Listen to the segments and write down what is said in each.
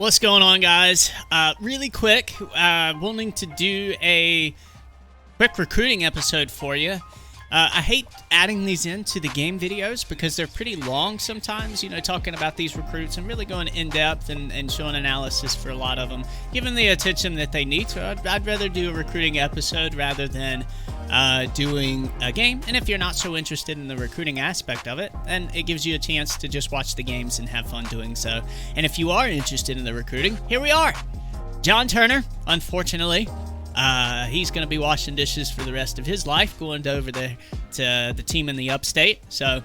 What's going on, guys? Really quick, wanting to do a quick recruiting episode for you. I hate adding these into the game videos because they're pretty long sometimes, talking about these recruits and really going in depth and showing analysis for a lot of them, given the attention that they need. So I'd rather do a recruiting episode rather than doing a game. And if you're not so interested in the recruiting aspect of it, then it gives you a chance to just watch the games and have fun doing so. And if you are interested in the recruiting, here we are. John Turner, unfortunately, he's going to be washing dishes for the rest of his life, going over there to the team in the upstate. So,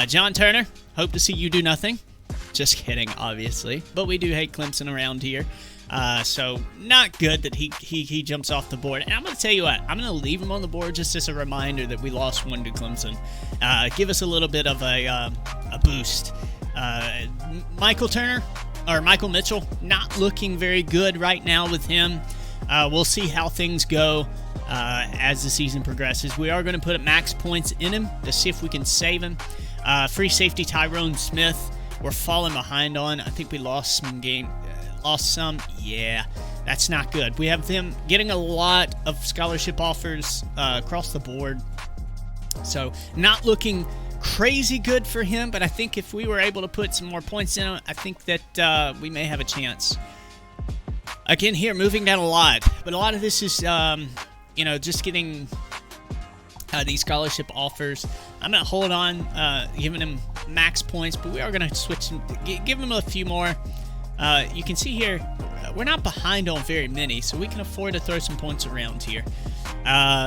John Turner, hope to see you do nothing. Just kidding, obviously. But we do hate Clemson around here. So, not good that he jumps off the board. And I'm going to tell you what, I'm going to leave him on the board just as a reminder that we lost one to Clemson. Give us a little bit of a boost. Michael Mitchell, not looking very good right now with him. We'll see how things go as the season progresses. We are going to put max points in him to see if we can save him. Free safety Tyrone Smith, we're falling behind on. I think we lost some. Yeah, that's not good. We have them getting a lot of scholarship offers across the board. So not looking crazy good for him, but I think if we were able to put some more points in him, I think that we may have a chance. Again, here, moving down a lot. But a lot of this is, just getting these scholarship offers. I'm going to hold on, giving him max points, but we are going to switch and give him a few more. You can see here, we're not behind on very many, so we can afford to throw some points around here.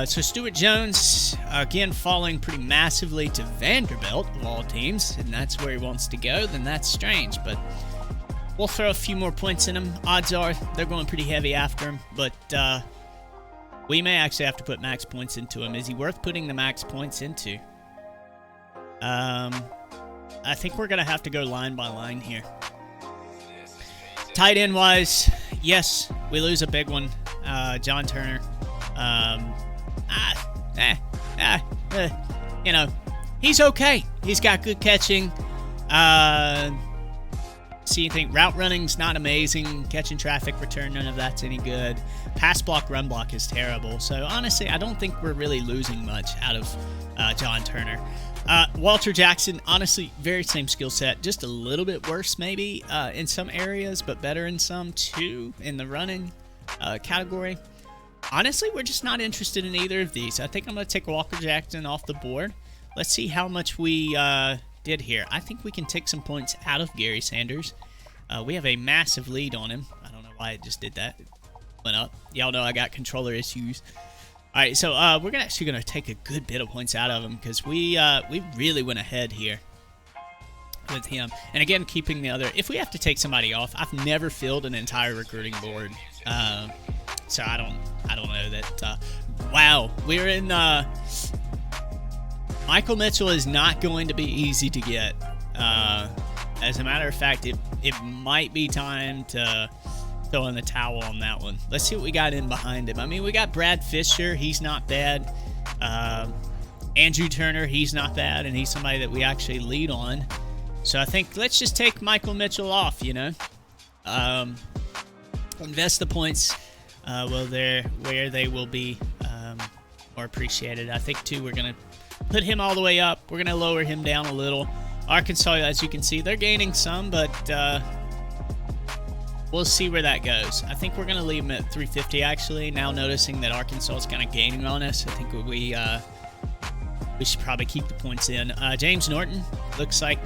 So Stuart Jones, again, falling pretty massively to Vanderbilt, of all teams, and that's where he wants to go. Then that's strange, but we'll throw a few more points in him. Odds are they're going pretty heavy after him, but we may actually have to put max points into him. Is he worth putting the max points into? I think we're going to have to go line by line here. Tight end wise, yes, we lose a big one. John Turner. He's okay. He's got good catching. See anything? Route running's not amazing. Catching traffic return, none of that's any good. Pass block, run block is terrible. So honestly, I don't think we're really losing much out of John Turner. Walter Jackson, honestly, very same skill set, just a little bit worse maybe in some areas, but better in some too in the running category. Honestly, we're just not interested in either of these. I think I'm going to take Walter Jackson off the board. Let's see how much we did here. I think we can take some points out of Gary Sanders. We have a massive lead on him. I don't know why it just did that. It went up. Y'all know I got controller issues. All right, so we're actually going to take a good bit of points out of him because we really went ahead here with him. And again, keeping the other. If we have to take somebody off, I've never filled an entire recruiting board. So I don't know that. Wow, we're in. Michael Mitchell is not going to be easy to get. As a matter of fact, it might be time to throw in the towel on that one. Let's see what we got in behind him. I mean, we got Brad Fisher. He's not bad. Andrew Turner, he's not bad, and he's somebody that we actually lead on. So I think let's just take Michael Mitchell off, invest the points where they will be more appreciated. I think, too, we're going to put him all the way up. We're going to lower him down a little. Arkansas, as you can see, they're gaining some, but we'll see where that goes. I think we're going to leave him at 350, actually. Now noticing that Arkansas is kind of gaining on us, I think we should probably keep the points in. James Norton looks like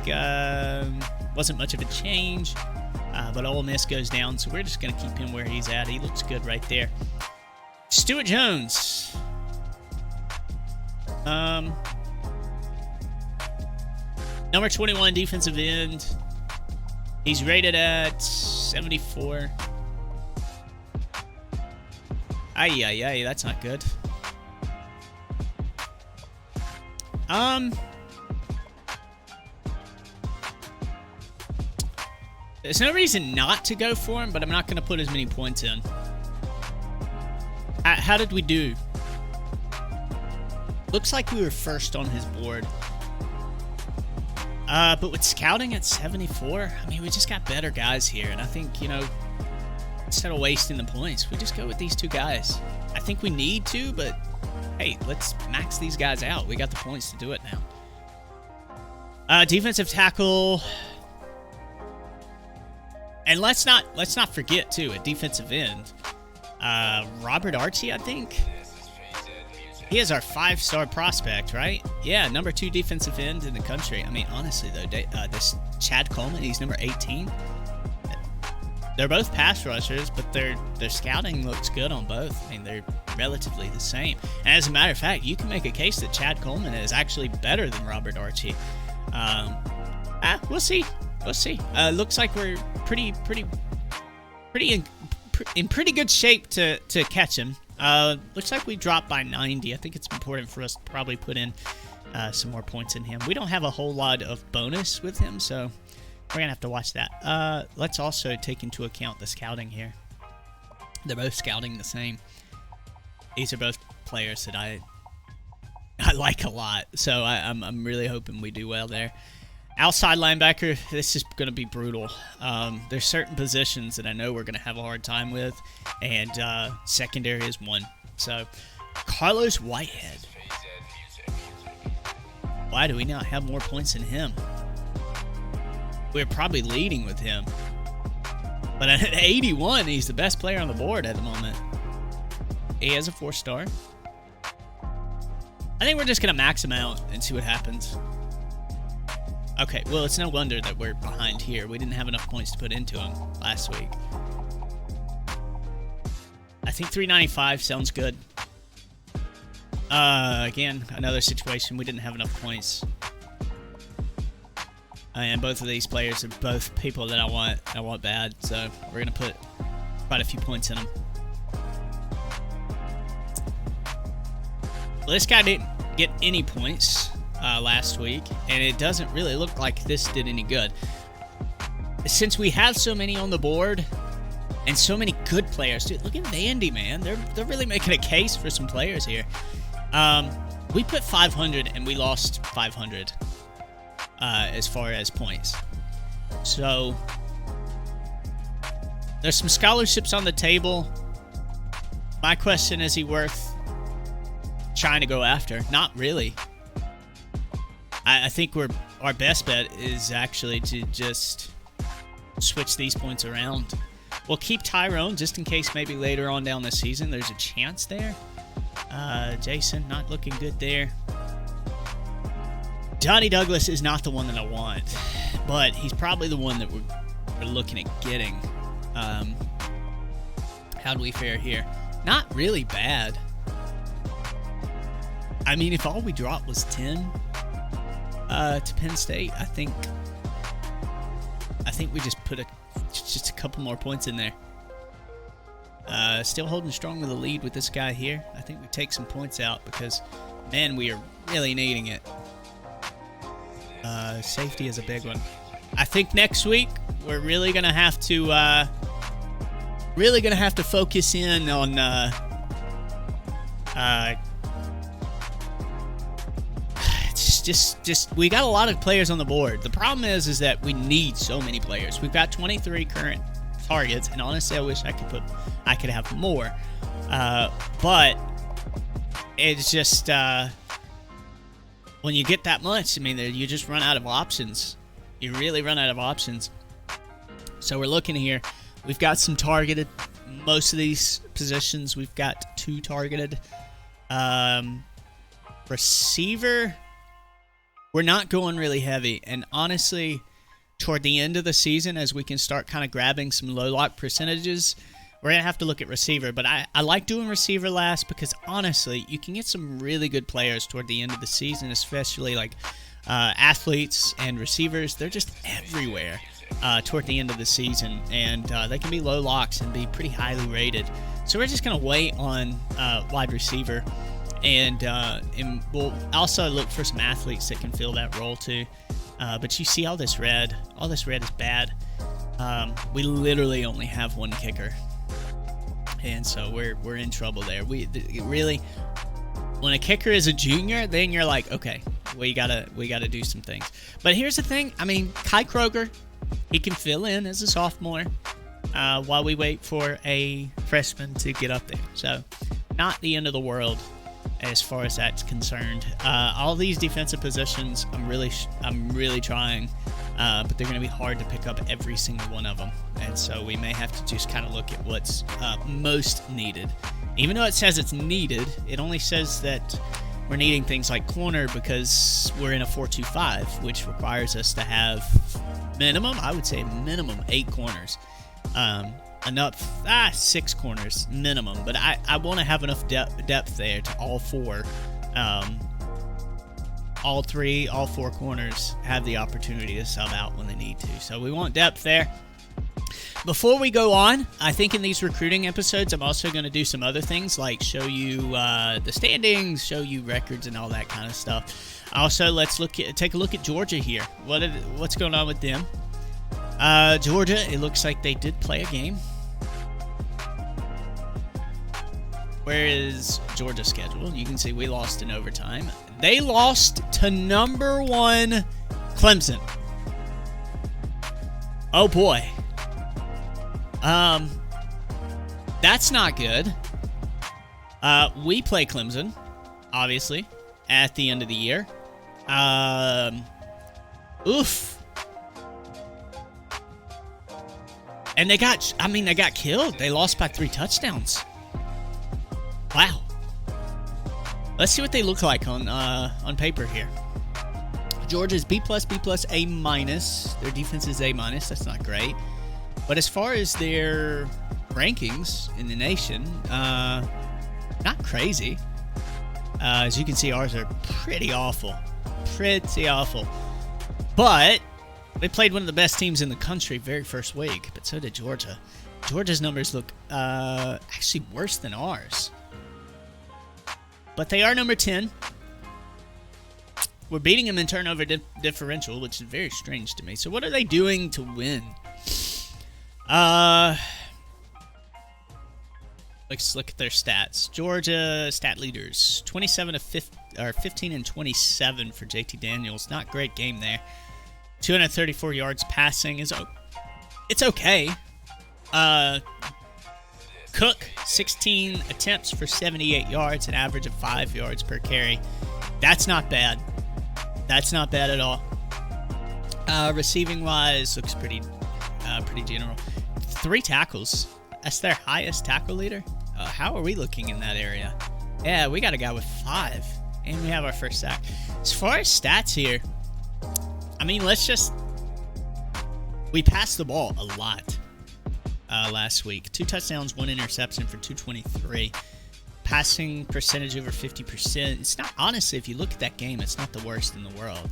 wasn't much of a change, but Ole Miss goes down, so we're just going to keep him where he's at. He looks good right there. Stuart Jones. Number 21 defensive end. He's rated at 74. Ay, that's not good. There's no reason not to go for him, but I'm not going to put as many points in. How did we do? Looks like we were first on his board. But with scouting at 74, I mean, we just got better guys here. And I think, you know, instead of wasting the points, we just go with these two guys. I think we need to, but hey, let's max these guys out. We got the points to do it now. Defensive tackle. And let's not forget, too, a defensive end. Robert Archie, I think. He is our 5-star prospect, right? Yeah, number 2 defensive end in the country. I mean, honestly, though, this Chad Coleman, he's number 18. They're both pass rushers, but their scouting looks good on both. I mean, they're relatively the same. And as a matter of fact, you can make a case that Chad Coleman is actually better than Robert Archie. We'll see. We'll see. Looks like we're pretty in pretty good shape to catch him. Looks like we dropped by 90. I think it's important for us to probably put in some more points in him. We don't have a whole lot of bonus with him, so we're going to have to watch that. Let's also take into account the scouting here. They're both scouting the same. These are both players that I like a lot, so I'm really hoping we do well there. Outside linebacker, this is going to be brutal. There's certain positions that I know we're going to have a hard time with, and secondary is one. So, Carlos Whitehead. Why do we not have more points than him? We're probably leading with him. But at 81, he's the best player on the board at the moment. He has a 4-star. I think we're just going to max him out and see what happens. Okay, well, it's no wonder that we're behind here. We didn't have enough points to put into him last week. I think 395 sounds good. Again, another situation. We didn't have enough points. And both of these players are both people that I want bad. So we're going to put quite a few points in them. Well, this guy didn't get any points last week, and it doesn't really look like this did any good. Since we have so many on the board and so many good players, dude, look at Vandy, man. They're really making a case for some players here. We put 500 and we lost 500 as far as points. So there's some scholarships on the table. My question, is he worth trying to go after? Not really. I think our best bet is actually to just switch these points around. We'll keep Tyrone just in case maybe later on down the season there's a chance there. Jason, not looking good there. Johnny Douglas is not the one that I want, but he's probably the one that we're looking at getting. How do we fare here? Not really bad. I mean, if all we dropped was 10 to Penn State, I think we just put just a couple more points in there. Still holding strong with the lead with this guy here. I think we take some points out because, man, we are really needing it. Safety is a big one. I think next week we're really gonna have to focus in on just we got a lot of players on the board. The problem is that we need so many players. We've got 23 current targets, and honestly, I wish I could have more. But it's just when you get that much, I mean, you just run out of options. You really run out of options. So we're looking here. We've got some targeted. Most of these positions, we've got 2 targeted. Receiver, we're not going really heavy. And honestly, toward the end of the season, as we can start kind of grabbing some low lock percentages, we're going to have to look at receiver. But I like doing receiver last because, honestly, you can get some really good players toward the end of the season, especially like athletes and receivers. They're just everywhere toward the end of the season. And they can be low locks and be pretty highly rated. So we're just going to wait on wide receiver. And we'll also look for some athletes that can fill that role too. But you see all this red. All this red is bad. We literally only have 1 kicker. And so we're in trouble there. Really, when a kicker is a junior, then you're like, okay, we gotta do some things. But here's the thing. I mean, Kai Kroger, he can fill in as a sophomore while we wait for a freshman to get up there. So, not the end of the world as far as that's concerned. All these defensive positions, I'm really trying, but they're going to be hard to pick up every single one of them. And so we may have to just kind of look at what's most needed. Even though it says it's needed, it only says that we're needing things like corner because we're in a 4-2-5, which requires us to have minimum 8 corners. Enough 6 corners minimum, but I want to have enough depth there to all 4. All 4 corners have the opportunity to sub out when they need to. So we want depth there. Before we go on, I think in these recruiting episodes, I'm also going to do some other things like show you the standings, show you records, and all that kind of stuff. Also, let's take a look at Georgia here. What's going on with them? Georgia, it looks like they did play a game. Where is Georgia's schedule? You can see we lost in overtime. They lost to number 1 Clemson. Oh boy. That's not good. We play Clemson, obviously, at the end of the year. Oof. And they got killed. They lost by 3 touchdowns. Wow. Let's see what they look like on paper here. Georgia's B+, A-. Their defense is A-. That's not great. But as far as their rankings in the nation, not crazy. As you can see, ours are pretty awful. But they played one of the best teams in the country very first week, but so did Georgia. Georgia's numbers look actually worse than ours. But they are number 10. We're beating them in turnover differential, which is very strange to me. So what are they doing to win? Let's look at their stats. Georgia stat leaders: 15 and 27 for JT Daniels. Not great game there. 234 yards passing it's okay. Cook, 16 attempts for 78 yards, an average of 5 yards per carry. That's not bad. That's not bad at all. Receiving wise, looks pretty general. 3 tackles. That's their highest tackle leader. How are we looking in that area? Yeah, we got a guy with 5, and we have our first sack. As far as stats here, I mean, we passed the ball a lot last week. 2 touchdowns, 1 interception for 223. Passing percentage over 50%. It's not, honestly, if you look at that game, it's not the worst in the world.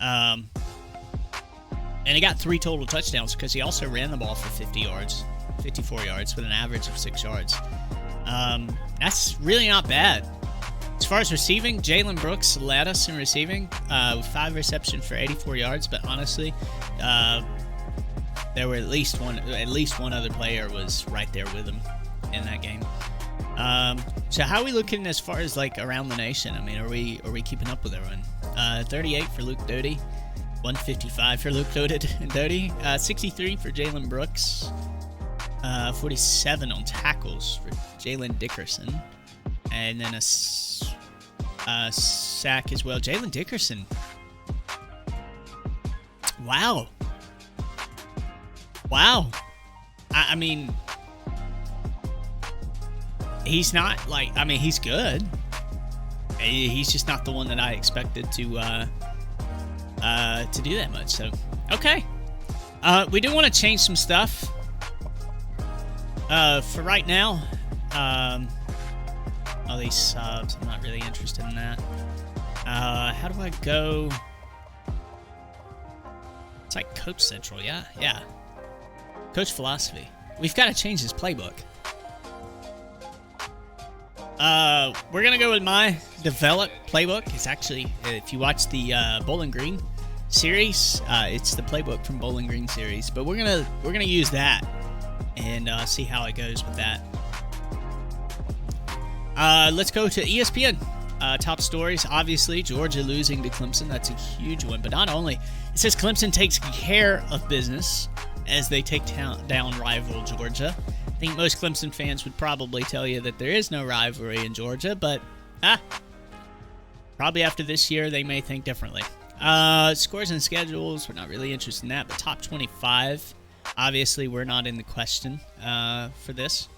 And he got 3 total touchdowns because he also ran the ball for 54 yards with an average of 6 yards. That's really not bad. As far as receiving, Jalen Brooks led us in receiving with 5 receptions for 84 yards, but honestly, there were at least one other player was right there with him in that game. So how are we looking as far as like around the nation? I mean, are we keeping up with everyone? 38 for Luke Doty, 155 for Luke Doty, 63 for Jalen Brooks, 47 on tackles for Jalen Dickerson, and then a sack as well. Jalen Dickerson. Wow. I mean, he's not like, I mean, he's good. He's just not the one that I expected to do that much. So, okay. We do want to change some stuff. For right now, all these subs, I'm not really interested in that. How do I go? It's like Coach Central, yeah. Coach Philosophy. We've got to change this playbook. We're going to go with my developed playbook. It's actually, if you watch the Bowling Green series, it's the playbook from Bowling Green series. But we're gonna use that and see how it goes with that. Let's go to ESPN. top stories, obviously, Georgia losing to Clemson. That's a huge one. But not only, it says Clemson takes care of business as they take down rival Georgia. I think most Clemson fans would probably tell you that there is no rivalry in Georgia, but probably after this year, they may think differently. Scores and schedules, we're not really interested in that, but top 25, obviously, we're not in the question for this.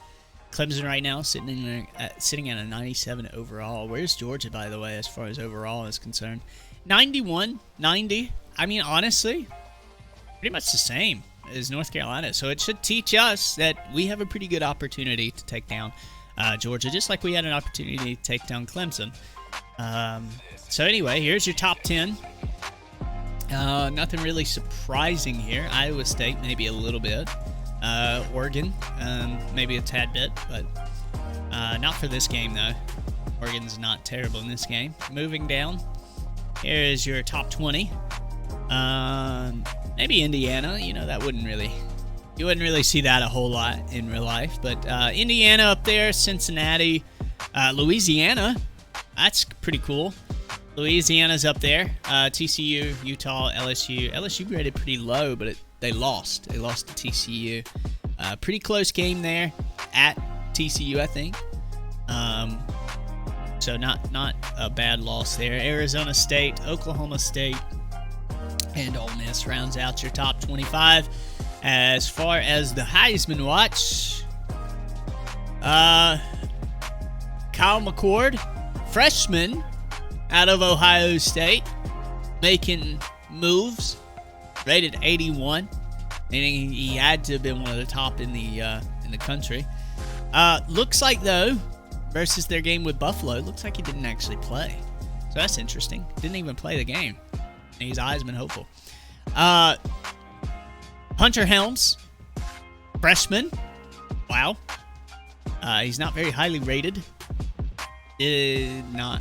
Clemson right now sitting at a 97 overall. Where's Georgia, by the way, as far as overall is concerned? 91, 90. I mean, honestly, pretty much the same as North Carolina. So it should teach us that we have a pretty good opportunity to take down Georgia, just like we had an opportunity to take down Clemson. So anyway, here's your top 10. Nothing really surprising here. Iowa State, maybe a little bit. Oregon, maybe a tad bit, but not for this game, though. Oregon's not terrible in this game. Moving down, here is your top 20. Maybe Indiana, that wouldn't really... You wouldn't really see that a whole lot in real life, but Indiana up there, Cincinnati, Louisiana, that's pretty cool. Louisiana's up there. TCU, Utah, LSU. LSU rated pretty low, but they lost. They lost to TCU. Pretty close game there at TCU, I think. So not a bad loss there. Arizona State, Oklahoma State, and Ole Miss rounds out your top 25. As far as the Heisman watch, Kyle McCord, freshman out of Ohio State, making moves, rated 81, meaning he had to have been one of the top in the country. Looks like, though, versus their game with Buffalo, looks like he didn't actually play. So that's interesting. Didn't even play the game. And he's a Heisman hopeful. Hunter Helms, freshman. Wow. He's not very highly rated. Are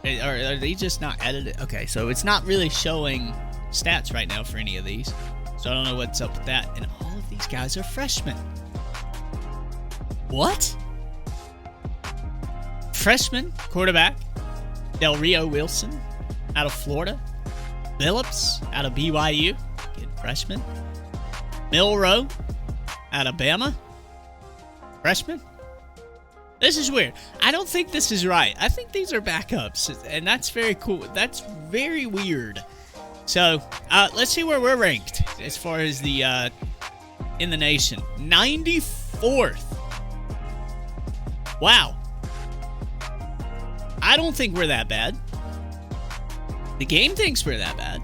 they just not edited? Okay, so it's not really showing stats right now for any of these. So I don't know what's up with that. And all of these guys are freshmen. What? Freshman quarterback, Del Rio Wilson out of Florida. Phillips out of BYU, good freshman. Milroe out of Bama, freshman. This is weird. I don't think this is right. I think these are backups, and that's very cool. That's very weird. So, let's see where we're ranked as far as the in the nation. 94th. Wow. I don't think we're that bad. The game thinks we're that bad.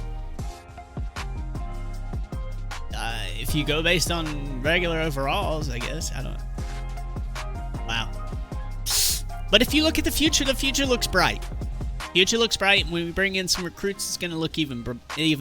If you go based on regular overalls, I guess. I don't know. Wow. But if you look at the future looks bright. Future looks bright. When we bring in some recruits, it's going to look even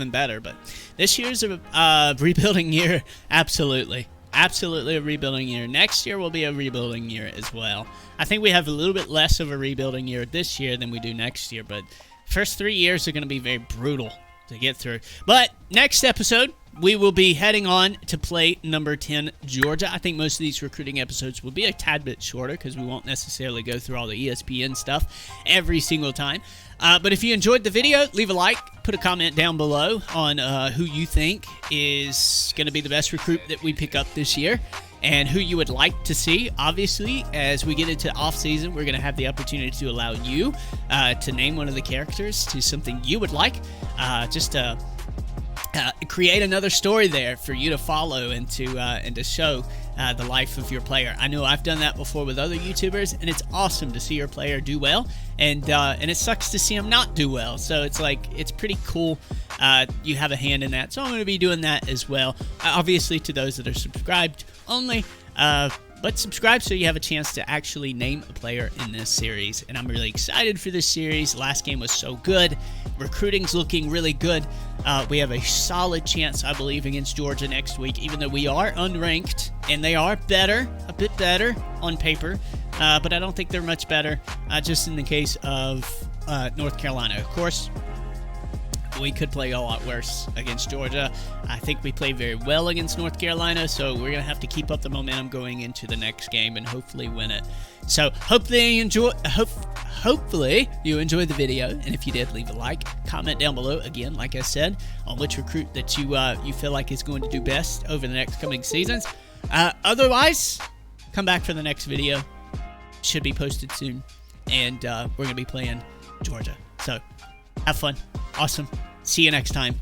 better. But this year's a rebuilding year. Absolutely. Absolutely a rebuilding year. Next year will be a rebuilding year as well. I think we have a little bit less of a rebuilding year this year than we do next year. But first 3 years are going to be very brutal to get through. But next episode, we will be heading on to play number 10, Georgia. I think most of these recruiting episodes will be a tad bit shorter because we won't necessarily go through all the ESPN stuff every single time. But if you enjoyed the video, leave a like, put a comment down below on who you think is going to be the best recruit that we pick up this year and who you would like to see. Obviously, as we get into off-season, we're going to have the opportunity to allow you to name one of the characters to something you would like, just to create another story there for you to follow and to show the life of your player. I know I've done that before with other YouTubers, and it's awesome to see your player do well, and it sucks to see him not do well. So it's pretty cool. You have a hand in that. So I'm going to be doing that as well. Obviously, to those that are subscribed only. But subscribe so you have a chance to actually name a player in this series. And I'm really excited for this series. Last game was so good. Recruiting's looking really good. We have a solid chance, I believe, against Georgia next week, even though we are unranked. And they are better, a bit better on paper. But I don't think they're much better, just in the case of North Carolina. Of course, we could play a lot worse against Georgia. I think we played very well against North Carolina, so we're going to have to keep up the momentum going into the next game and hopefully win it. So hopefully you enjoyed the video, and if you did, leave a like, comment down below, again, like I said, on which recruit that you feel like is going to do best over the next coming seasons. Otherwise, come back for the next video. Should be posted soon, and we're going to be playing Georgia. So have fun. Awesome. See you next time.